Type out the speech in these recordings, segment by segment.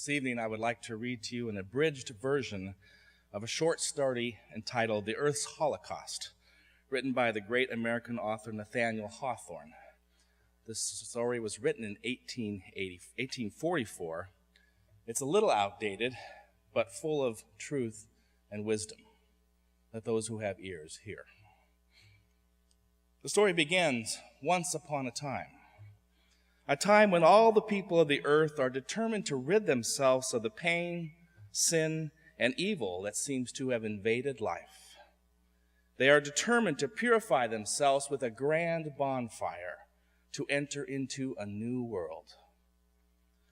This evening I would like to read to you an abridged version of a short story entitled The Earth's Holocaust, written by the great American author Nathaniel Hawthorne. This story was written in 1844. It's a little outdated, but full of truth and wisdom. Let those who have ears hear. The story begins once upon a time when all the people of the earth are determined to rid themselves of the pain, sin, and evil that seems to have invaded life. They are determined to purify themselves with a grand bonfire to enter into a new world.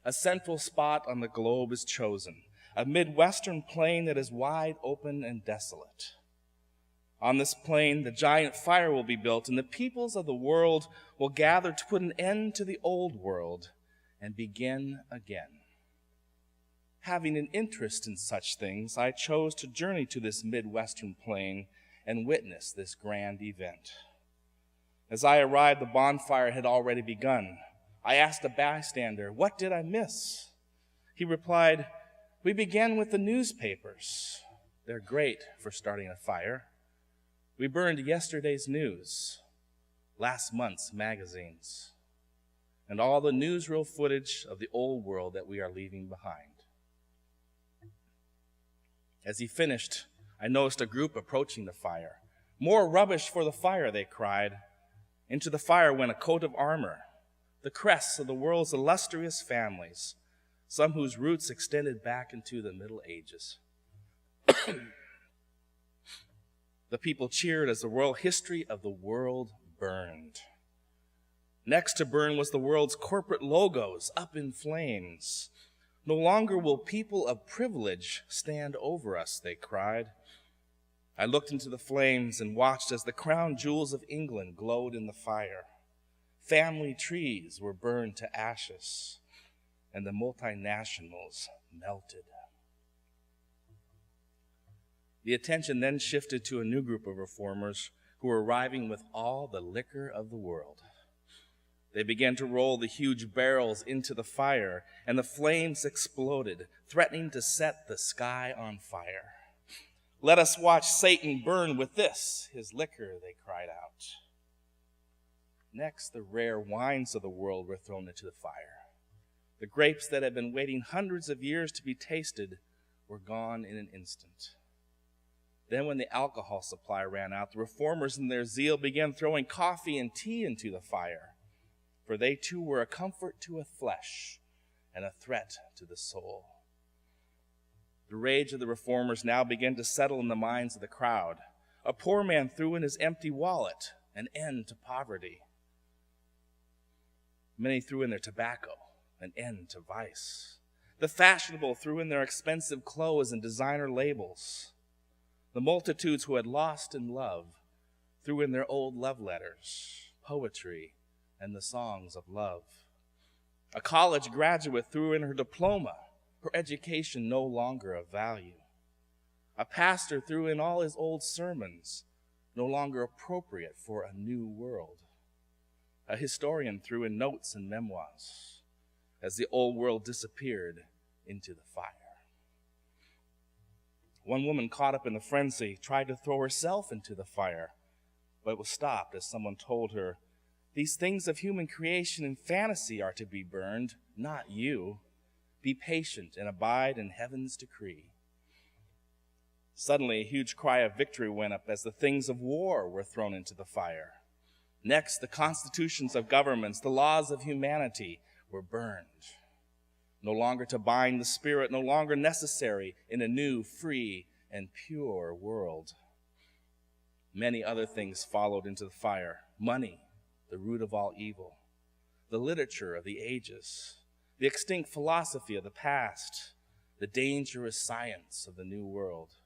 A central spot on the globe is chosen, a Midwestern plain that is wide open and desolate. On this plain, the giant fire will be built, and the peoples of the world will gather to put an end to the old world and begin again. Having an interest in such things, I chose to journey to this Midwestern plain and witness this grand event. As I arrived, the bonfire had already begun. I asked a bystander, "What did I miss?" He replied, "We began with the newspapers. They're great for starting a fire. We burned yesterday's news, last month's magazines, and all the newsreel footage of the old world that we are leaving behind." As he finished, I noticed a group approaching the fire. "More rubbish for the fire," they cried. Into the fire went a coat of armor, the crests of the world's illustrious families, some whose roots extended back into the Middle Ages. The people cheered as the royal history of the world burned. Next to burn was the world's corporate logos up in flames. "No longer will people of privilege stand over us," they cried. I looked into the flames and watched as the crown jewels of England glowed in the fire. Family trees were burned to ashes, and the multinationals melted. The attention then shifted to a new group of reformers who were arriving with all the liquor of the world. They began to roll the huge barrels into the fire, and the flames exploded, threatening to set the sky on fire. "Let us watch Satan burn with this, his liquor," they cried out. Next, the rare wines of the world were thrown into the fire. The grapes that had been waiting hundreds of years to be tasted were gone in an instant. Then when the alcohol supply ran out, the reformers in their zeal began throwing coffee and tea into the fire, for they too were a comfort to the flesh and a threat to the soul. The rage of the reformers now began to settle in the minds of the crowd. A poor man threw in his empty wallet, an end to poverty. Many threw in their tobacco, an end to vice. The fashionable threw in their expensive clothes and designer labels. The multitudes who had lost in love threw in their old love letters, poetry, and the songs of love. A college graduate threw in her diploma, her education no longer of value. A pastor threw in all his old sermons, no longer appropriate for a new world. A historian threw in notes and memoirs as the old world disappeared into the fire. One woman, caught up in the frenzy, tried to throw herself into the fire, but was stopped as someone told her, "These things of human creation and fantasy are to be burned, not you. Be patient and abide in heaven's decree." Suddenly, a huge cry of victory went up as the things of war were thrown into the fire. Next, the constitutions of governments, the laws of humanity were burned. No longer to bind the spirit, no longer necessary in a new, free, and pure world. Many other things followed into the fire. Money, the root of all evil. The literature of the ages. The extinct philosophy of the past. The dangerous science of the new world.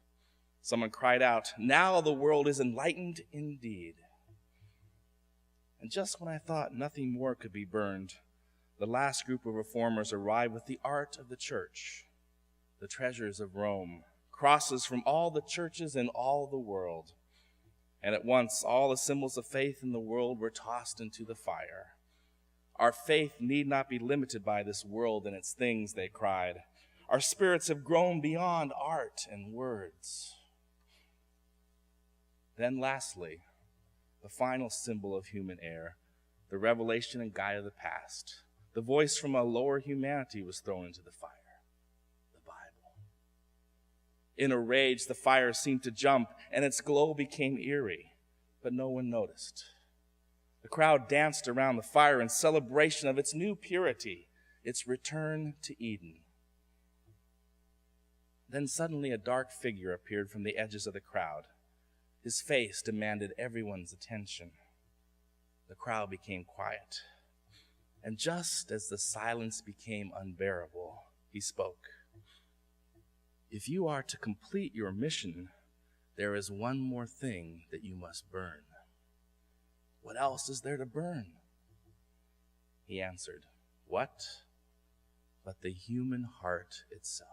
Someone cried out, "Now the world is enlightened indeed." And just when I thought nothing more could be burned, the last group of reformers arrived with the art of the church, the treasures of Rome, crosses from all the churches in all the world. And at once all the symbols of faith in the world were tossed into the fire. Our faith need not be limited by this world and its things, they cried. Our spirits have grown beyond art and words. Then lastly, the final symbol of human error, the revelation and guide of the past. The voice from a lower humanity was thrown into the fire, the Bible. In a rage, the fire seemed to jump, and its glow became eerie, but no one noticed. The crowd danced around the fire in celebration of its new purity, its return to Eden. Then suddenly a dark figure appeared from the edges of the crowd. His face demanded everyone's attention. The crowd became quiet. And just as the silence became unbearable, he spoke. If you are to complete your mission, there is one more thing that you must burn. What else is there to burn? He answered, what? But the human heart itself.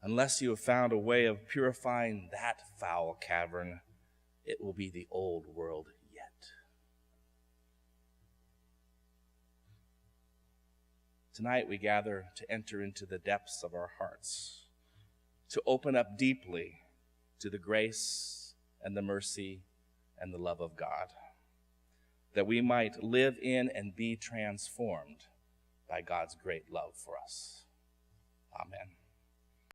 Unless you have found a way of purifying that foul cavern, it will be the old world yet. Tonight we gather to enter into the depths of our hearts, to open up deeply to the grace and the mercy and the love of God, that we might live in and be transformed by God's great love for us. Amen.